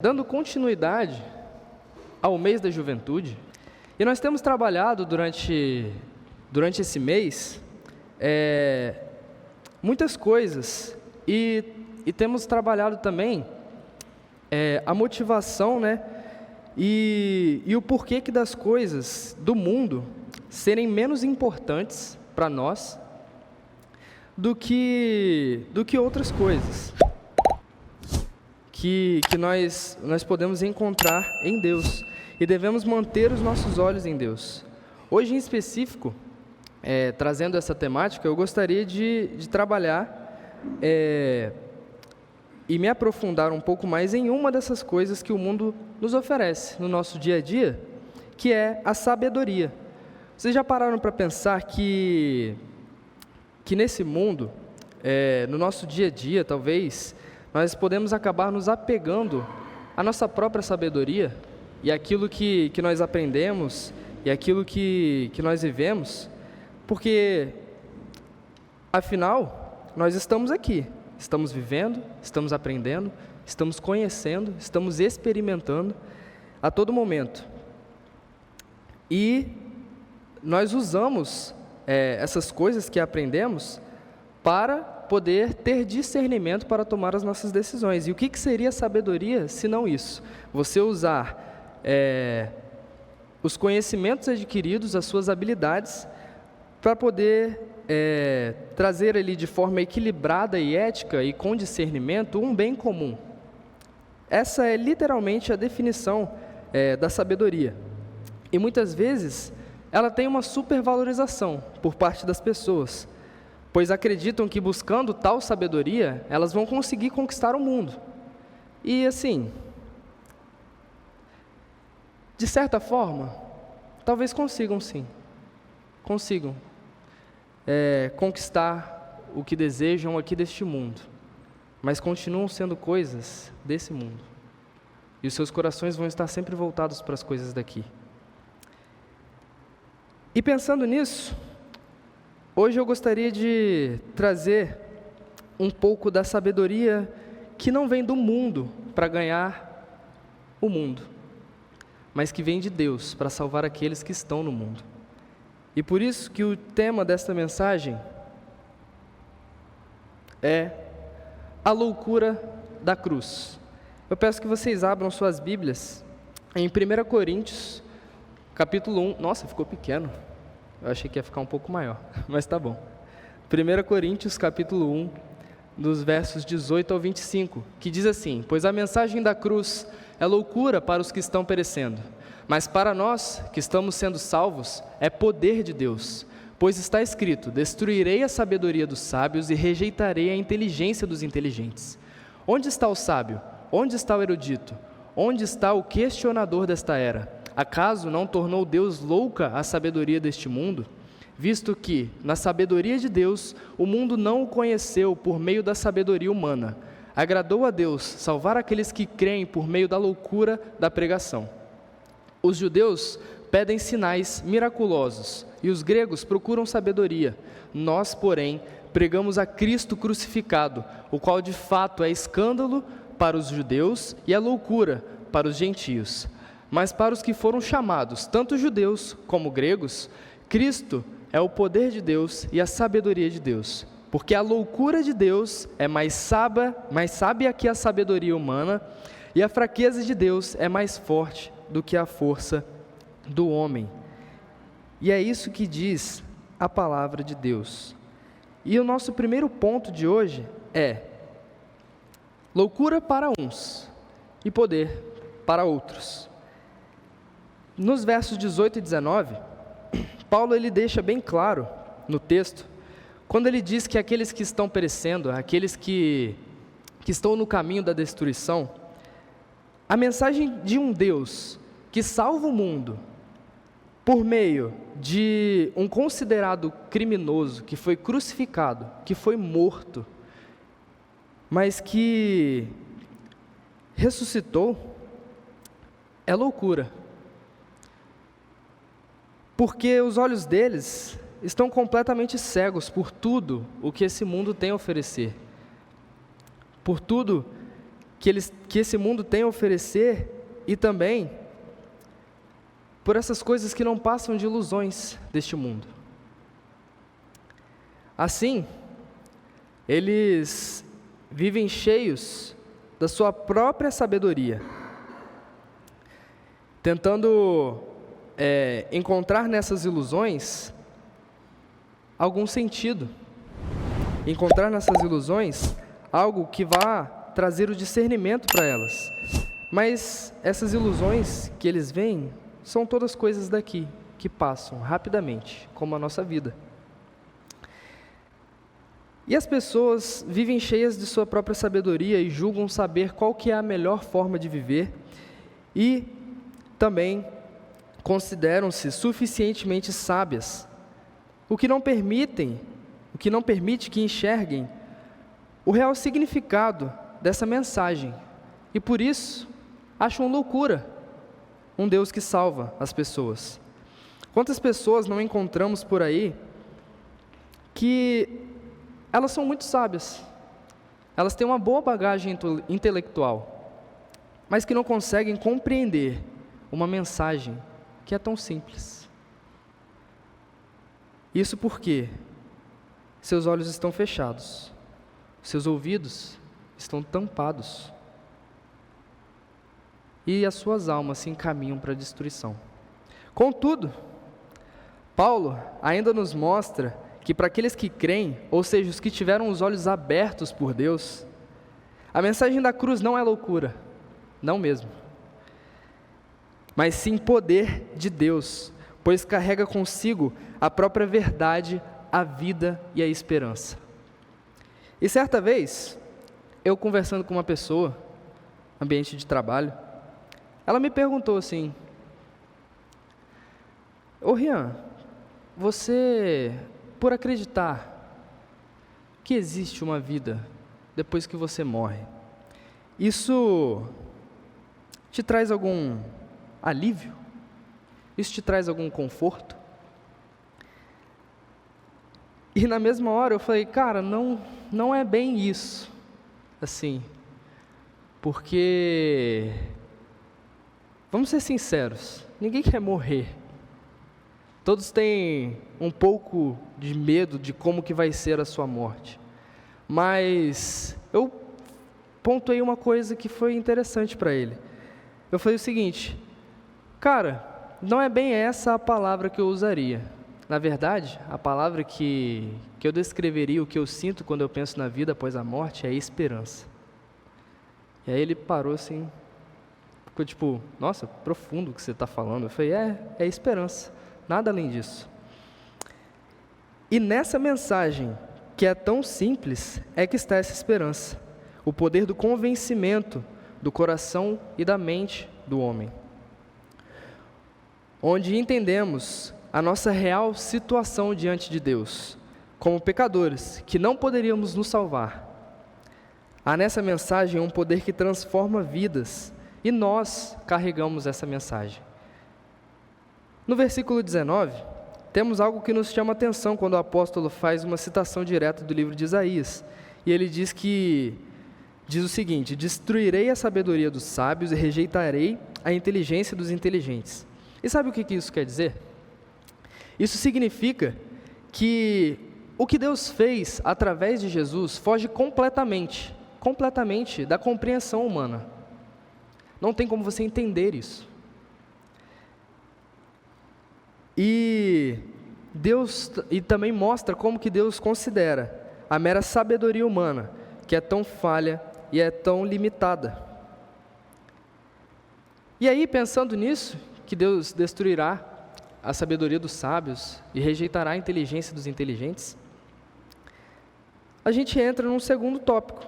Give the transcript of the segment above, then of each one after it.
Dando continuidade ao mês da juventude, e nós temos trabalhado durante esse mês muitas coisas, e temos trabalhado também a motivação, e o porquê que das coisas do mundo serem menos importantes para nós do que outras coisas que nós podemos encontrar em Deus, e devemos manter os nossos olhos em Deus. Hoje, em específico, trazendo essa temática, eu gostaria de trabalhar e me aprofundar um pouco mais em uma dessas coisas que o mundo nos oferece no nosso dia a dia, que é a sabedoria. Vocês já pararam para pensar que nesse mundo, no nosso dia a dia, talvez, nós podemos acabar nos apegando à nossa própria sabedoria e aquilo que nós aprendemos e aquilo que nós vivemos, porque, afinal, nós estamos aqui, estamos vivendo, estamos aprendendo, estamos conhecendo, estamos experimentando a todo momento. E nós usamos essas coisas que aprendemos para poder ter discernimento para tomar as nossas decisões. E o que seria sabedoria, se não isso? Você usar os conhecimentos adquiridos, as suas habilidades, para poder trazer ali de forma equilibrada e ética e com discernimento um bem comum. Essa é literalmente a definição da sabedoria. E muitas vezes ela tem uma supervalorização por parte das pessoas, pois acreditam que buscando tal sabedoria, elas vão conseguir conquistar o mundo. E assim, de certa forma, talvez consigam sim, consigam conquistar o que desejam aqui deste mundo, mas continuam sendo coisas desse mundo, e os seus corações vão estar sempre voltados para as coisas daqui. E pensando nisso, hoje eu gostaria de trazer um pouco da sabedoria que não vem do mundo para ganhar o mundo, mas que vem de Deus para salvar aqueles que estão no mundo. E por isso que o tema desta mensagem é a loucura da cruz. Eu peço que vocês abram suas Bíblias em 1 Coríntios, capítulo 1. Nossa, ficou pequeno. Eu achei que ia ficar um pouco maior, mas tá bom. 1 Coríntios, capítulo 1, dos versos 18 ao 25, que diz assim: Pois a mensagem da cruz é loucura para os que estão perecendo, mas para nós, que estamos sendo salvos, é poder de Deus. Pois está escrito: Destruirei a sabedoria dos sábios e rejeitarei a inteligência dos inteligentes. Onde está o sábio? Onde está o erudito? Onde está o questionador desta era? Acaso não tornou Deus louca a sabedoria deste mundo? Visto que, na sabedoria de Deus, o mundo não o conheceu por meio da sabedoria humana. Agradou a Deus salvar aqueles que creem por meio da loucura da pregação. Os judeus pedem sinais miraculosos e os gregos procuram sabedoria. Nós, porém, pregamos a Cristo crucificado, o qual de fato é escândalo para os judeus e é loucura para os gentios. Mas para os que foram chamados, tanto judeus como gregos, Cristo é o poder de Deus e a sabedoria de Deus. Porque a loucura de Deus é mais sábia que a sabedoria humana, e a fraqueza de Deus é mais forte do que a força do homem. E é isso que diz a palavra de Deus. E o nosso primeiro ponto de hoje é loucura para uns e poder para outros. Nos versos 18 e 19, Paulo ele deixa bem claro no texto, quando ele diz que aqueles que estão perecendo, aqueles que estão no caminho da destruição, a mensagem de um Deus que salva o mundo por meio de um considerado criminoso que foi crucificado, que foi morto, mas que ressuscitou, é loucura. Porque os olhos deles estão completamente cegos por tudo o que esse mundo tem a oferecer, por tudo que esse mundo tem a oferecer e também por essas coisas que não passam de ilusões deste mundo. Assim, eles vivem cheios da sua própria sabedoria, tentando encontrar nessas ilusões algum sentido, encontrar nessas ilusões algo que vá trazer o discernimento para elas. Mas essas ilusões que eles veem são todas coisas daqui, que passam rapidamente, como a nossa vida. E as pessoas vivem cheias de sua própria sabedoria e julgam saber qual que é a melhor forma de viver e também consideram-se suficientemente sábias, o que não permite que enxerguem o real significado dessa mensagem e por isso acham loucura um Deus que salva as pessoas. Quantas pessoas não encontramos por aí que elas são muito sábias, elas têm uma boa bagagem intelectual, mas que não conseguem compreender uma mensagem que é tão simples. Isso porque seus olhos estão fechados, seus ouvidos estão tampados e as suas almas se encaminham para a destruição. Contudo, Paulo ainda nos mostra que para aqueles que creem, ou seja, os que tiveram os olhos abertos por Deus, a mensagem da cruz não é loucura, não mesmo, mas sim poder de Deus, pois carrega consigo a própria verdade, a vida e a esperança. E certa vez, eu conversando com uma pessoa, ambiente de trabalho, ela me perguntou assim: ô Rian, você, por acreditar que existe uma vida depois que você morre, isso te traz algum alívio? Isso te traz algum conforto? E na mesma hora eu falei, cara, não é bem isso, assim, porque, vamos ser sinceros, ninguém quer morrer. Todos têm um pouco de medo de como que vai ser a sua morte. Mas eu pontuei uma coisa que foi interessante para ele. Eu falei o seguinte: cara, não é bem essa a palavra que eu usaria. Na verdade, a palavra que eu descreveria, o que eu sinto quando eu penso na vida após a morte, é esperança. E aí ele parou assim, ficou tipo, nossa, profundo o que você está falando. Eu falei, é esperança. Nada além disso. E nessa mensagem, que é tão simples, é que está essa esperança, o poder do convencimento do coração e da mente do homem, onde entendemos a nossa real situação diante de Deus, como pecadores, que não poderíamos nos salvar. Há nessa mensagem um poder que transforma vidas, e nós carregamos essa mensagem. No versículo 19, temos algo que nos chama a atenção quando o apóstolo faz uma citação direta do livro de Isaías. E ele diz o seguinte: destruirei a sabedoria dos sábios e rejeitarei a inteligência dos inteligentes. E sabe o que isso quer dizer? Isso significa que o que Deus fez através de Jesus foge completamente da compreensão humana. Não tem como você entender isso. E também mostra como que Deus considera a mera sabedoria humana, que é tão falha e é tão limitada. E aí, pensando nisso, que Deus destruirá a sabedoria dos sábios e rejeitará a inteligência dos inteligentes, a gente entra num segundo tópico,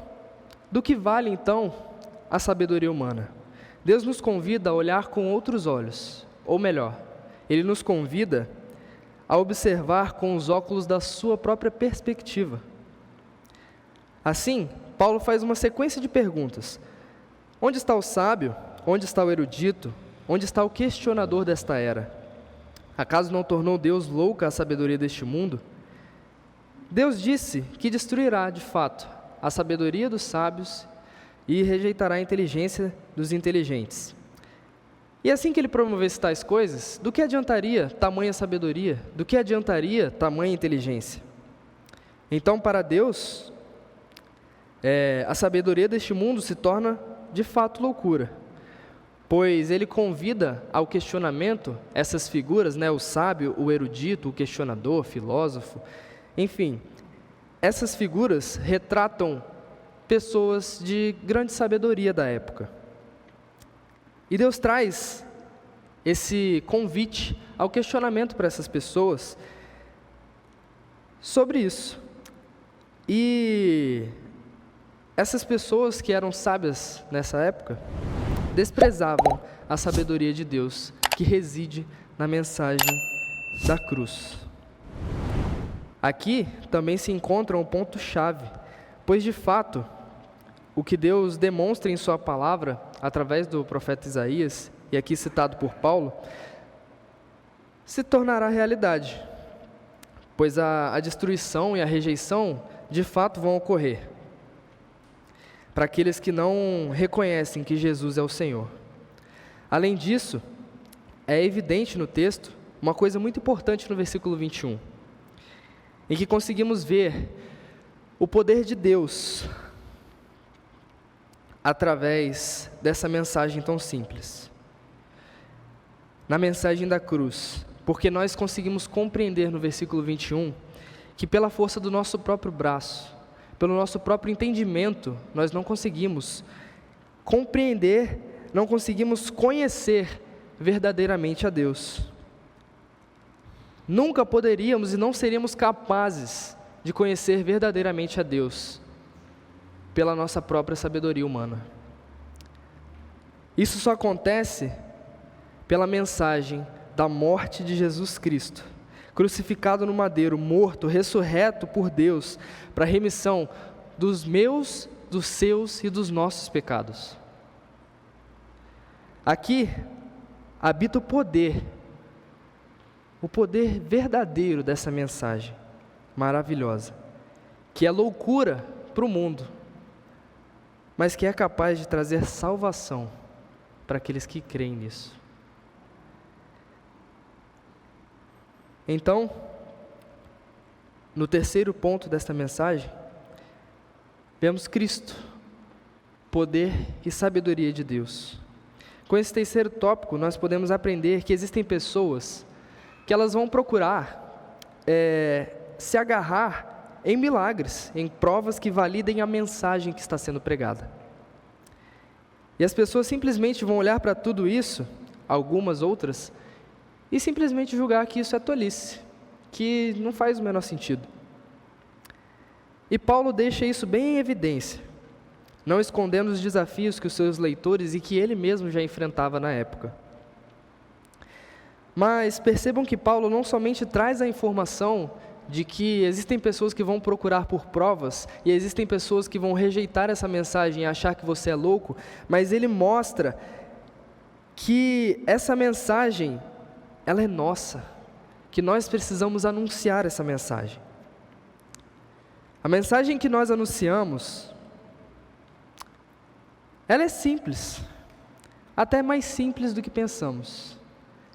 do que vale então a sabedoria humana. Deus nos convida a olhar com outros olhos, ou melhor, Ele nos convida a observar com os óculos da sua própria perspectiva. Assim, Paulo faz uma sequência de perguntas. Onde está o sábio? Onde está o erudito? Onde está o questionador desta era? Acaso não tornou Deus louca a sabedoria deste mundo? Deus disse que destruirá, de fato, a sabedoria dos sábios e rejeitará a inteligência dos inteligentes. E assim que ele promovesse tais coisas, do que adiantaria tamanha sabedoria? Do que adiantaria tamanha inteligência? Então, para Deus, a sabedoria deste mundo se torna de fato loucura, pois ele convida ao questionamento essas figuras, o sábio, o erudito, o questionador, o filósofo, enfim, essas figuras retratam pessoas de grande sabedoria da época. E Deus traz esse convite ao questionamento para essas pessoas sobre isso. E essas pessoas que eram sábias nessa época desprezavam a sabedoria de Deus que reside na mensagem da cruz. Aqui também se encontra um ponto-chave, pois de fato, o que Deus demonstra em sua palavra, através do profeta Isaías, e aqui citado por Paulo, se tornará realidade, pois a destruição e a rejeição, de fato, vão ocorrer, para aqueles que não reconhecem que Jesus é o Senhor. Além disso, é evidente no texto, uma coisa muito importante no versículo 21, em que conseguimos ver o poder de Deus através dessa mensagem tão simples. Na mensagem da cruz, porque nós conseguimos compreender no versículo 21 que pela força do nosso próprio braço, pelo nosso próprio entendimento, nós não conseguimos compreender, não conseguimos conhecer verdadeiramente a Deus. Nunca poderíamos e não seríamos capazes de conhecer verdadeiramente a Deus pela nossa própria sabedoria humana. Isso só acontece pela mensagem da morte de Jesus Cristo, crucificado no madeiro, morto, ressurreto por Deus, para a remissão dos meus, dos seus e dos nossos pecados. Aqui habita o poder verdadeiro dessa mensagem maravilhosa, que é loucura para o mundo, mas que é capaz de trazer salvação para aqueles que creem nisso. Então, no terceiro ponto desta mensagem, vemos Cristo, poder e sabedoria de Deus. Com esse terceiro tópico, nós podemos aprender que existem pessoas que elas vão procurar se agarrar em milagres, em provas que validem a mensagem que está sendo pregada. E as pessoas simplesmente vão olhar para tudo isso, algumas outras, e simplesmente julgar que isso é tolice, que não faz o menor sentido. E Paulo deixa isso bem em evidência, não escondendo os desafios que os seus leitores e que ele mesmo já enfrentava na época. Mas percebam que Paulo não somente traz a informação de que existem pessoas que vão procurar por provas e existem pessoas que vão rejeitar essa mensagem e achar que você é louco, mas ele mostra que essa mensagem, ela é nossa, que nós precisamos anunciar essa mensagem. A mensagem que nós anunciamos, ela é simples, até mais simples do que pensamos.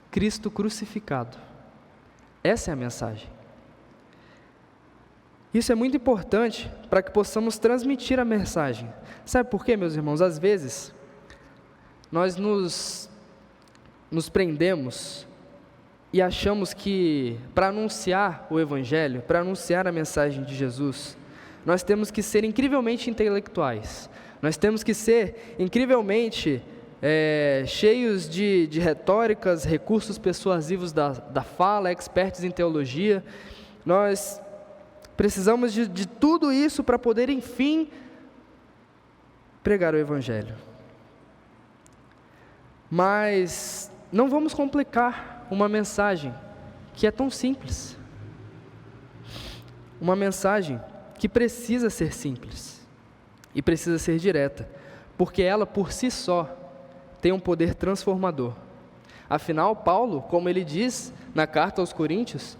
Cristo crucificado. Essa é a mensagem. Isso é muito importante para que possamos transmitir a mensagem. Sabe por quê, meus irmãos? Às vezes, nós nos prendemos e achamos que para anunciar o Evangelho, para anunciar a mensagem de Jesus, nós temos que ser incrivelmente intelectuais. Nós temos que ser incrivelmente cheios de retóricas, recursos persuasivos da fala, expertos em teologia. Nós precisamos de tudo isso para poder, enfim, pregar o Evangelho. Mas não vamos complicar uma mensagem que é tão simples. Uma mensagem que precisa ser simples e precisa ser direta, porque ela por si só tem um poder transformador. Afinal, Paulo, como ele diz na carta aos Coríntios,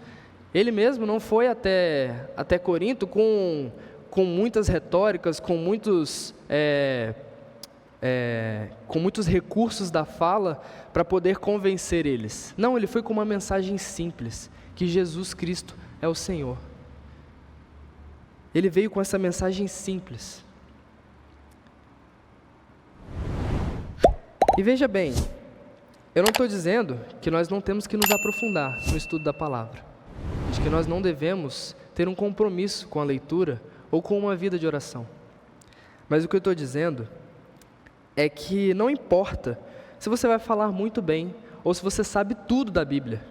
ele mesmo não foi até Corinto com muitas retóricas, com muitos com muitos recursos da fala para poder convencer eles. Não, ele foi com uma mensagem simples, que Jesus Cristo é o Senhor. Ele veio com essa mensagem simples. E veja bem, eu não estou dizendo que nós não temos que nos aprofundar no estudo da palavra, de que nós não devemos ter um compromisso com a leitura ou com uma vida de oração. Mas o que eu estou dizendo é que não importa se você vai falar muito bem ou se você sabe tudo da Bíblia.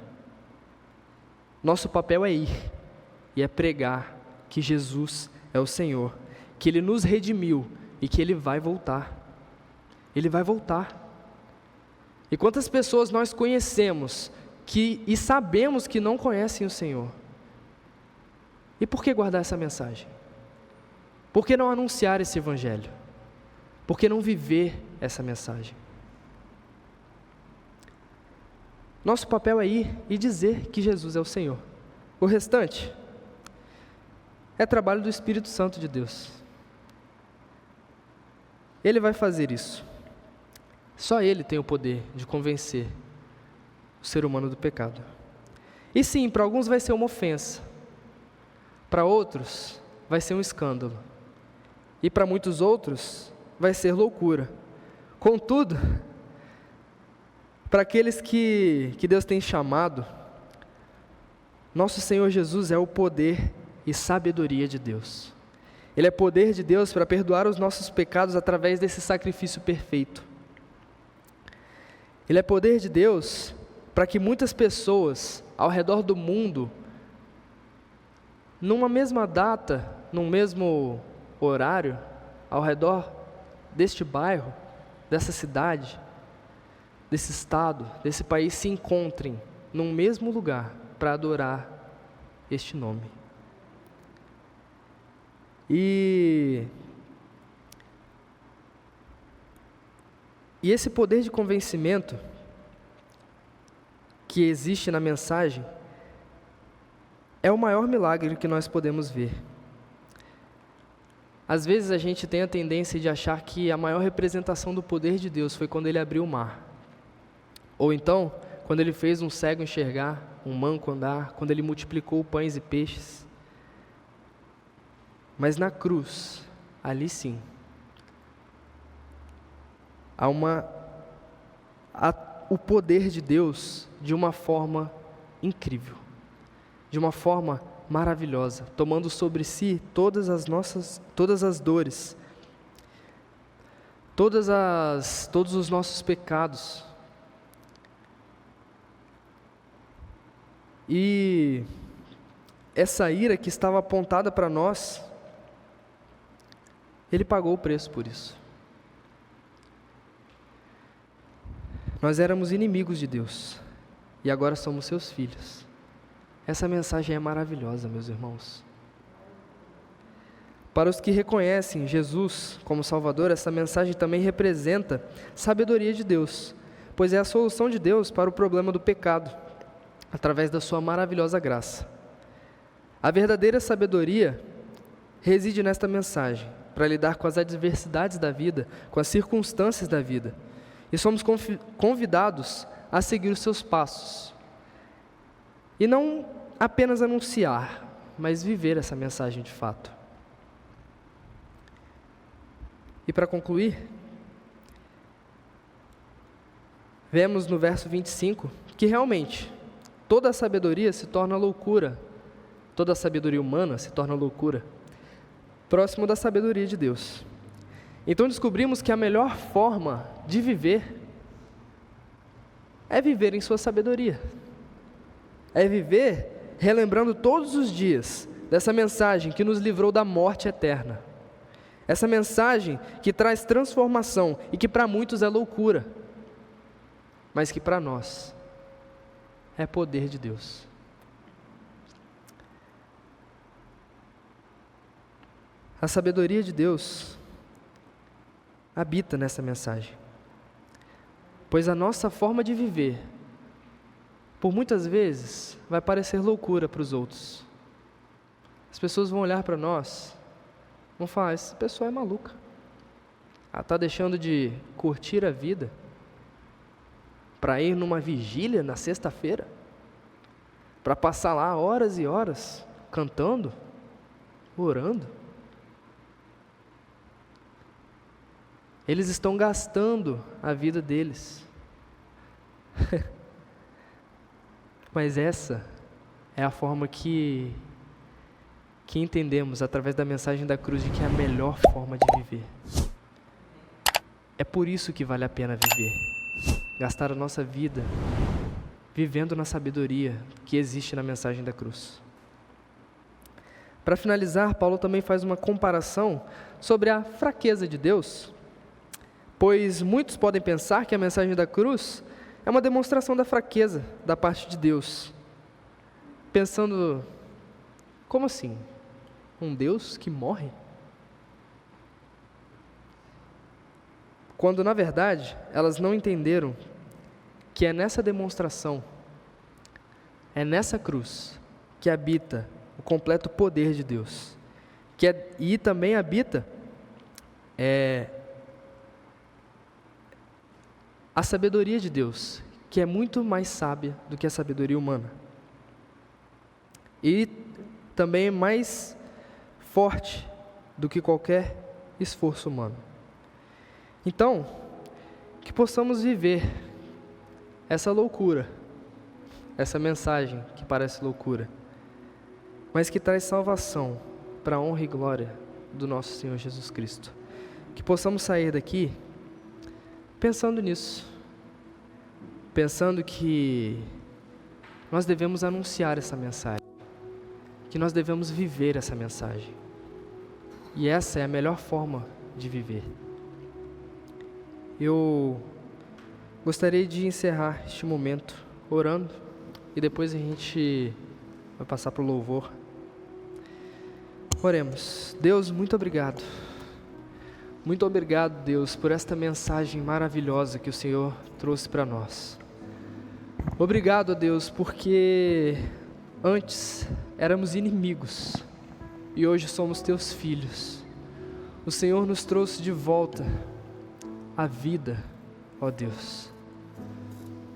Nosso papel é ir e é pregar que Jesus é o Senhor, que Ele nos redimiu e que Ele vai voltar. Ele vai voltar. E quantas pessoas nós conhecemos e sabemos que não conhecem o Senhor? E por que guardar essa mensagem? Por que não anunciar esse Evangelho? Por que não viver essa mensagem? Nosso papel é ir e dizer que Jesus é o Senhor. O restante é trabalho do Espírito Santo de Deus. Ele vai fazer isso. Só Ele tem o poder de convencer o ser humano do pecado. E sim, para alguns vai ser uma ofensa. Para outros vai ser um escândalo. E para muitos outros vai ser loucura. Contudo, para aqueles que Deus tem chamado, nosso Senhor Jesus é o poder e sabedoria de Deus. Ele é poder de Deus para perdoar os nossos pecados através desse sacrifício perfeito. Ele é poder de Deus para que muitas pessoas ao redor do mundo, numa mesma data, num mesmo horário, ao redor deste bairro, dessa cidade, desse estado, desse país, se encontrem num mesmo lugar para adorar este nome. E esse poder de convencimento que existe na mensagem é o maior milagre que nós podemos ver. Às vezes a gente tem a tendência de achar que a maior representação do poder de Deus foi quando Ele abriu o mar. Ou então, quando Ele fez um cego enxergar, um manco andar, quando Ele multiplicou pães e peixes. Mas na cruz, ali sim, há o poder de Deus de uma forma incrível, de uma forma maravilhosa, tomando sobre si todas as dores, todos os nossos pecados. E essa ira que estava apontada para nós, Ele pagou o preço por isso. Nós éramos inimigos de Deus e agora somos seus filhos. Essa mensagem é maravilhosa, meus irmãos. Para os que reconhecem Jesus como Salvador, essa mensagem também representa sabedoria de Deus, pois é a solução de Deus para o problema do pecado, através da sua maravilhosa graça. A verdadeira sabedoria reside nesta mensagem, para lidar com as adversidades da vida, com as circunstâncias da vida. E somos convidados a seguir os seus passos. E não apenas anunciar, mas viver essa mensagem de fato. E para concluir, vemos no verso 25 que realmente toda a sabedoria se torna loucura, toda a sabedoria humana se torna loucura, próximo da sabedoria de Deus. Então descobrimos que a melhor forma de viver é viver em sua sabedoria. É viver relembrando todos os dias dessa mensagem que nos livrou da morte eterna. Essa mensagem que traz transformação e que para muitos é loucura, mas que para nós é poder de Deus. A sabedoria de Deus habita nessa mensagem, pois a nossa forma de viver, por muitas vezes, vai parecer loucura para os outros. As pessoas vão olhar para nós, vão falar: essa pessoa é maluca. Ela está deixando de curtir a vida para ir numa vigília na sexta-feira, para passar lá horas e horas cantando, orando. Eles estão gastando a vida deles. Mas essa é a forma que entendemos através da mensagem da cruz de que é a melhor forma de viver. É por isso que vale a pena viver. Gastar a nossa vida vivendo na sabedoria que existe na mensagem da cruz. Para finalizar, Paulo também faz uma comparação sobre a fraqueza de Deus, pois muitos podem pensar que a mensagem da cruz é uma demonstração da fraqueza da parte de Deus, pensando, como assim? Um Deus que morre? Quando, na verdade, elas não entenderam que é nessa demonstração, é nessa cruz, que habita o completo poder de Deus, e também habita a sabedoria de Deus, que é muito mais sábia do que a sabedoria humana. E também é mais forte do que qualquer esforço humano. Então, que possamos viver essa loucura, essa mensagem que parece loucura, mas que traz salvação para a honra e glória do nosso Senhor Jesus Cristo. Que possamos sair daqui pensando nisso, pensando que nós devemos anunciar essa mensagem, que nós devemos viver essa mensagem, e essa é a melhor forma de viver. Eu gostaria de encerrar este momento orando, e depois a gente vai passar para o louvor. Oremos. Deus, muito obrigado. Muito obrigado, Deus, por esta mensagem maravilhosa que o Senhor trouxe para nós. Obrigado, Deus, porque antes éramos inimigos e hoje somos teus filhos. O Senhor nos trouxe de volta a vida, ó Deus.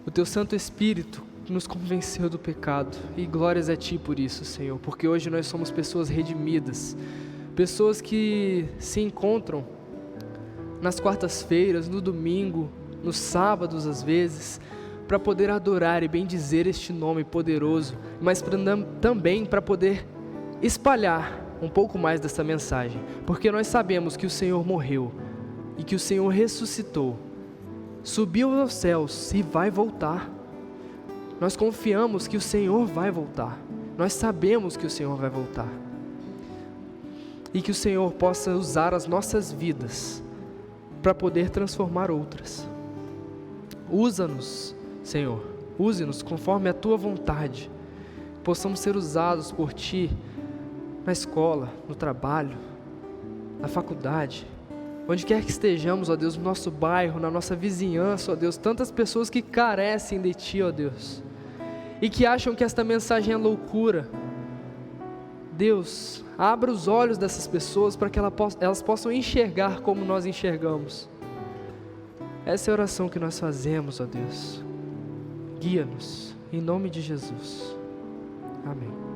O teu Santo Espírito nos convenceu do pecado, e glórias a Ti por isso, Senhor, porque hoje nós somos pessoas redimidas, pessoas que se encontram nas quartas-feiras, no domingo, nos sábados às vezes, para poder adorar e bendizer este nome poderoso, mas também para poder espalhar um pouco mais dessa mensagem, porque nós sabemos que o Senhor morreu e que o Senhor ressuscitou, subiu aos céus e vai voltar. Nós confiamos que o Senhor vai voltar, nós sabemos que o Senhor vai voltar, e que o Senhor possa usar as nossas vidas para poder transformar outras. Usa-nos, Senhor, use-nos conforme a Tua vontade, possamos ser usados por Ti na escola, no trabalho, na faculdade, onde quer que estejamos, ó Deus, no nosso bairro, na nossa vizinhança, ó Deus, tantas pessoas que carecem de Ti, ó Deus, e que acham que esta mensagem é loucura. Deus, abra os olhos dessas pessoas para que elas possam enxergar como nós enxergamos. Essa é a oração que nós fazemos, ó Deus. Guia-nos, em nome de Jesus. Amém.